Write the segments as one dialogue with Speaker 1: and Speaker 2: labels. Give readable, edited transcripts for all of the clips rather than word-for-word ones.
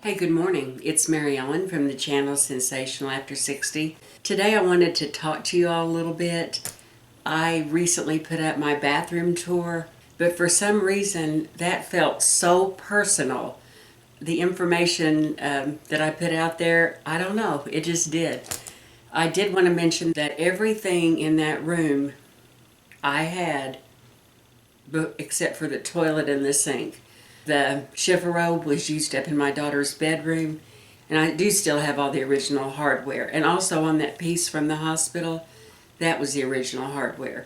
Speaker 1: Hey, good morning. It's Mary Ellen from the channel Sensational After 60. Today I wanted to talk to you all a little bit. I recently put up my bathroom tour, but for some reason that felt so personal. The information that I put out there, I don't know, it just did. I did want to mention that everything in that room I had, except for the toilet and the sink. The chifforobe was used up in my daughter's bedroom, and I do still have all the original hardware. And also on that piece from the hospital, that was the original hardware.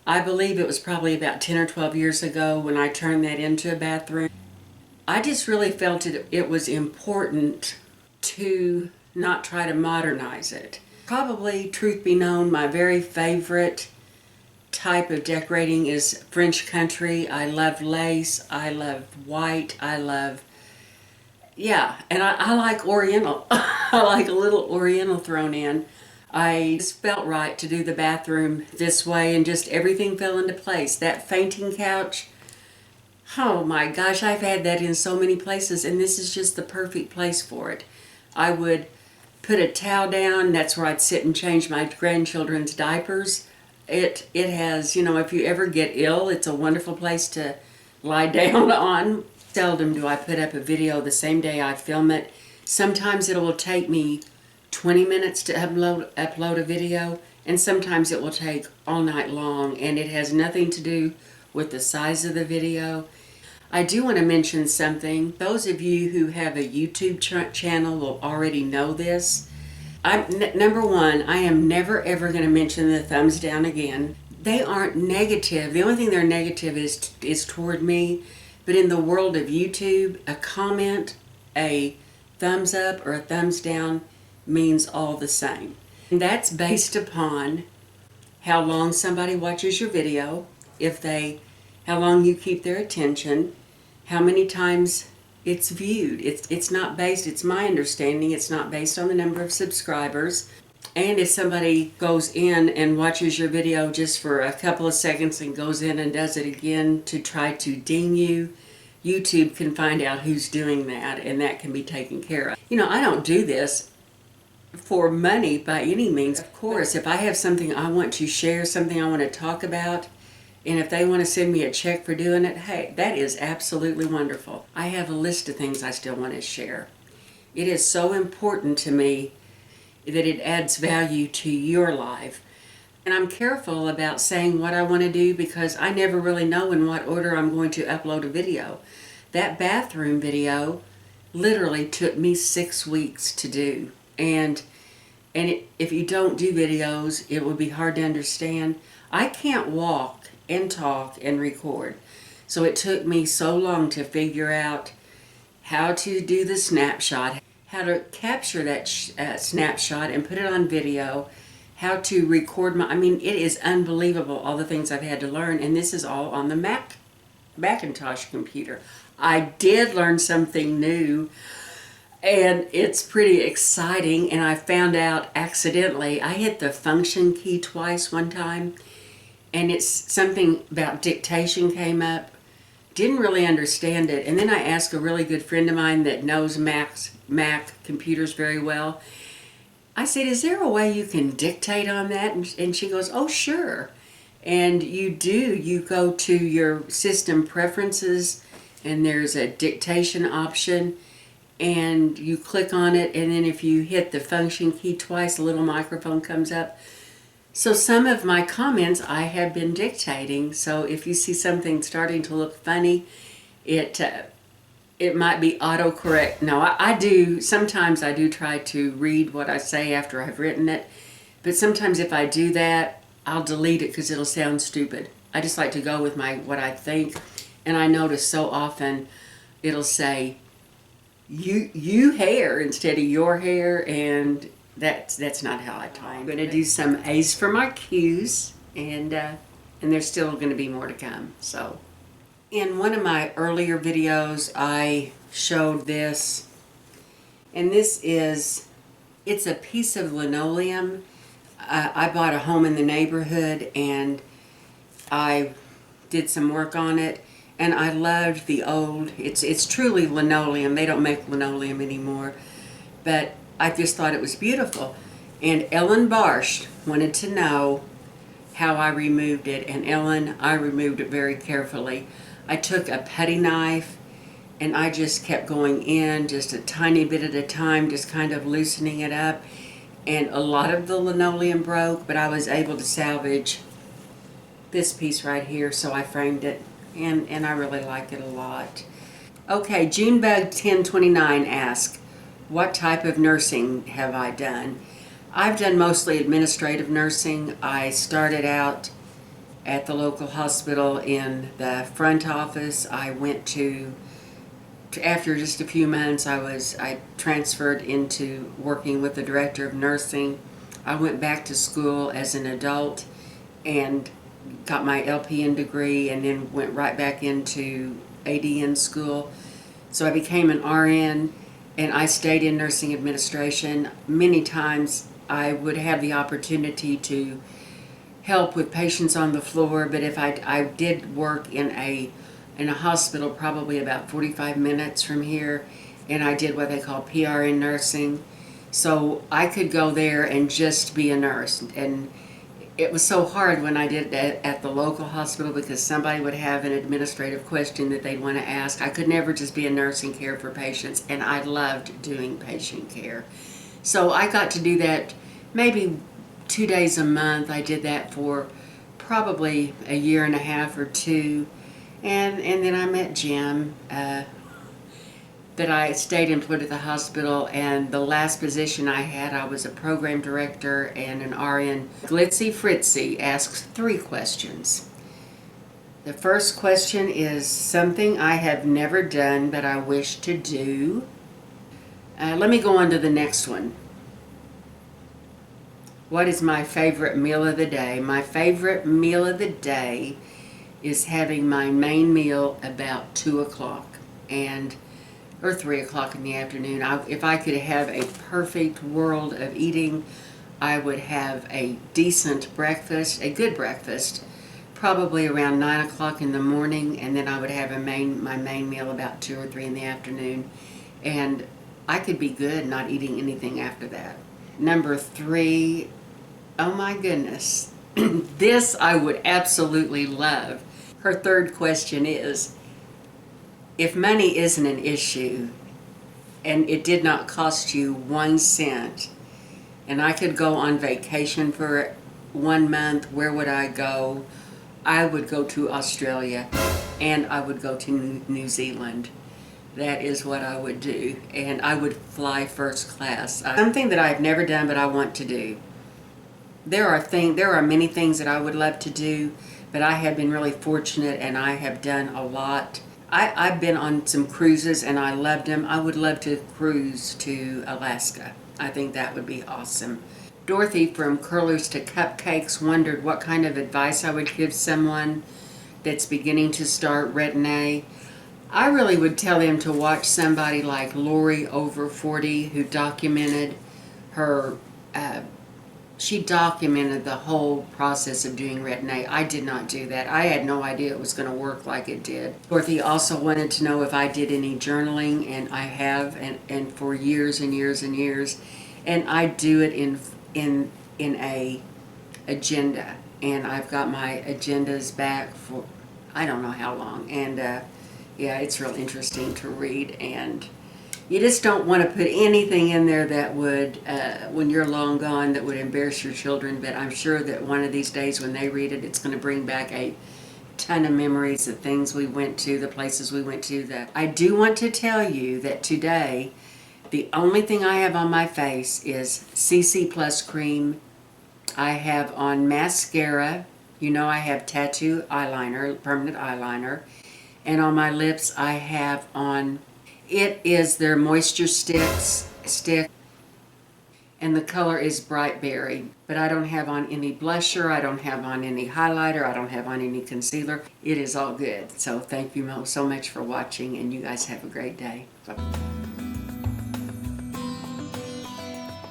Speaker 1: I believe it was probably about 10 or 12 years ago when I turned that into a bathroom. I just really felt it was important to not try to modernize it. Probably, truth be known, my very favorite type of decorating is French country. I love lace, I love white, and I like Oriental. I like a little Oriental thrown in. I just felt right to do the bathroom this way, and just everything fell into place. That fainting couch, oh my gosh, I've had that in so many places, and this is just the perfect place for it. I would put a towel down, that's where I'd sit and change my grandchildren's diapers. It has, if you ever get ill, it's a wonderful place to lie down on. Seldom do I put up a video the same day I film it. Sometimes it will take me 20 minutes to upload a video, and sometimes it will take all night long, and it has nothing to do with the size of the video. I do want to mention something. Those of you who have a YouTube channel will already know this. Number one, I am never ever going to mention the thumbs down again. They aren't negative. The only thing they're negative is toward me. But in the world of YouTube, a comment, a thumbs up, or a thumbs down means all the same. And that's based upon how long somebody watches your video, how long you keep their attention, how many times it's viewed. It's not based, it's my understanding, it's not based on the number of subscribers. And if somebody goes in and watches your video just for a couple of seconds and goes in and does it again to try to ding you, YouTube can find out who's doing that, and that can be taken care of. I don't do this for money by any means. Of course, if I have something I want to share, something I want to talk about, and if they want to send me a check for doing it, hey, that is absolutely wonderful. I have a list of things I still want to share. It is so important to me that it adds value to your life. And I'm careful about saying what I want to do because I never really know in what order I'm going to upload a video. That bathroom video literally took me 6 weeks to do. And if you don't do videos, it would be hard to understand. I can't walk and talk and record. So it took me so long to figure out how to do the snapshot, how to capture that snapshot and put it on video, how to record it is unbelievable all the things I've had to learn, and this is all on the Macintosh computer. I did learn something new, and it's pretty exciting, and I found out accidentally. I hit the function key twice one time, and it's something about dictation came up. Didn't really understand it. And then I asked a really good friend of mine that knows Mac computers very well. I said, is there a way you can dictate on that? And she goes, oh, sure. And you go to your system preferences, and there's a dictation option, and you click on it, and then if you hit the function key twice, a little microphone comes up. So some of my comments I have been dictating, so if you see something starting to look funny, it might be autocorrect. No, sometimes I do try to read what I say after I've written it, but sometimes if I do that, I'll delete it because it'll sound stupid. I just like to go with what I think, and I notice so often it'll say, you hair instead of your hair, and that's not how I talk. I'm going to do some A's for my Q's, and there's still going to be more to come. So, in one of my earlier videos, I showed this, and it's a piece of linoleum. I bought a home in the neighborhood, and I did some work on it, And I loved the old, it's truly linoleum. They don't make linoleum anymore. But I just thought it was beautiful. And Ellen Barsh wanted to know how I removed it. And Ellen, I removed it very carefully. I took a putty knife and I just kept going in just a tiny bit at a time, just kind of loosening it up. And a lot of the linoleum broke, but I was able to salvage this piece right here, so I framed it, and I really like it a lot. Okay, Junebug1029 asks, what type of nursing have I done? I've done mostly administrative nursing. I started out at the local hospital in the front office. I went to after just a few months, I transferred into working with the director of nursing. I went back to school as an adult and got my LPN degree, and then went right back into ADN school. So I became an RN, and I stayed in nursing administration. Many times I would have the opportunity to help with patients on the floor, but if I did work in a hospital probably about 45 minutes from here, and I did what they call PRN nursing. So I could go there and just be a nurse. And it was so hard when I did that at the local hospital, because somebody would have an administrative question that they'd want to ask. I could never just be a nurse and care for patients, and I loved doing patient care. So I got to do that maybe 2 days a month. I did that for probably a year and a half or two. And then I met Jim, that I stayed employed at the hospital, and the last position I had, I was a program director and an RN. Glitzy Fritzy asks 3 questions. The first question is something I have never done but I wish to do. Let me go on to the next one. What is my favorite meal of the day? My favorite meal of the day is having my main meal about 2 o'clock or 3 o'clock in the afternoon. If I could have a perfect world of eating, I would have a decent breakfast, a good breakfast, probably around 9 o'clock in the morning, and then I would have my main meal about 2 or 3 in the afternoon. And I could be good not eating anything after that. Number 3, oh my goodness, this I would absolutely love. Her third question is, if money isn't an issue and it did not cost you 1 cent and I could go on vacation for 1 month, where would I go? I would go to Australia, and I would go to New Zealand. That is what I would do, and I would fly first class. Something that I've never done but I want to do. There are many things that I would love to do, but I have been really fortunate and I have done a lot. I've been on some cruises and I loved them. I would love to cruise to Alaska. I think that would be awesome. Dorothy from Curlers to Cupcakes wondered what kind of advice I would give someone that's beginning to start retin-A. I really would tell them to watch somebody like Lori Over 40, who documented her she documented the whole process of doing retin-A. I did not do that. I had no idea it was going to work like it did. Dorothy also wanted to know if I did any journaling, and I have, and for years and years and years. And I do it in a agenda, and I've got my agendas back for I don't know how long. And yeah, it's real interesting to read, and you just don't want to put anything in there that would, when you're long gone, that would embarrass your children. But I'm sure that one of these days when they read it, it's going to bring back a ton of memories of things we went to, the places we went to. That I do want to tell you that today, the only thing I have on my face is CC Plus cream. I have on mascara. You know, I have tattoo eyeliner, permanent eyeliner. And on my lips, I have on... It is their moisture stick, and the color is bright berry. But I don't have on any blusher, I don't have on any highlighter, I don't have on any concealer. It is all good. So thank you so much for watching, and you guys have a great day. Bye.